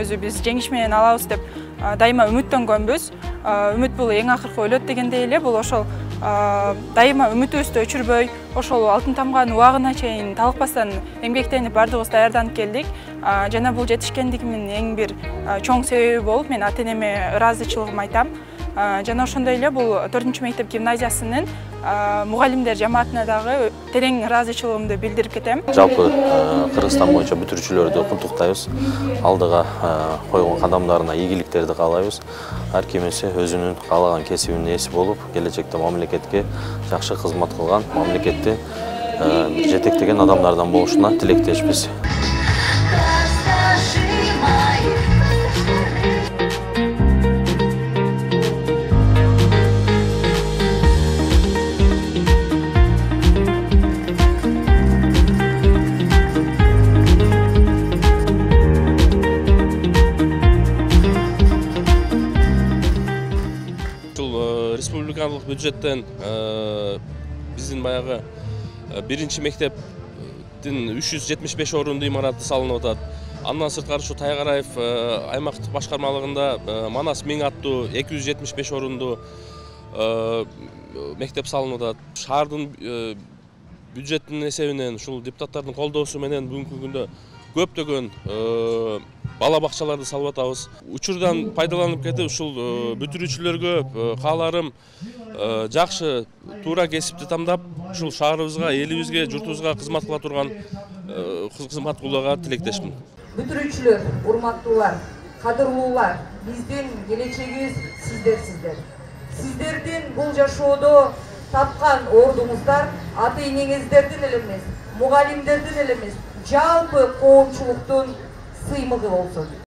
өзү биз жеңиш менен алабыз деп дайыма үмүттөнгөнбүз. Үмүт бул эң акыркы өлөт дегендей эле, бул ошол дайыма үмүтүбүздү өчүрбөй, ошол алтын тамганын убагына чейин талыкпастан эмгектенип бардыгыбыз даярданып келдик. Жана бул жетишкендигимдин эң бир чоң себеби болуп, мен ата-энеме ыраазычылыгымды айтам. Жана ошондой эле бул 4 мектеп гимназиясынын мугалимдер жамаатына дагы терең ыраазычылыгымды билдирип кетем. Жалпы Кыргызстан боюнча бүтүрүүчүлөрдү куттуктайбыз. Алдыга койгон кадамдарына ийгиликтерди каалайбыз. Ар кимиси өзүнүн каалаган кесибинин ээси болуп, келечекте мамлекетке жакшы кызмат кылган, мамлекетти жетектеген адамдардан болушуна тилектешпиз. Республикалык бюджеттен биздин баягы биринчи мектептин 375 орунду имараты салынып атат. Андан сырткары ушу Тайгараев аймактык башкармалыгында Манас 1000 аттуу 275 орунду мектеп салынып атат. Шаардын бюджетинин эсебинен, ушул депутаттардын колдоосу менен бүгүнкү күндө көптөгөн бала бакчаларды салып атабыз. Учурдан пайдаланып кетип, ушул бүтүрүүчүлөргө кааларым жакшы туура кесипти тандап, ушул шаарыбызга, элибизге, журтубузга кызмат кыла турган кызмат кылууга тилектешмин. Бүтүрүүчүлөр, урматтуулар, кадырлуулар, биздин келечегибиз сиздерсиздер. Сиздердин бул жашоодо тапкан ордуңуздар ата-энеңиздердин эле эмес, мугалимдердин эле эмес, жалпы коомчулуктун сыймыгы болсун.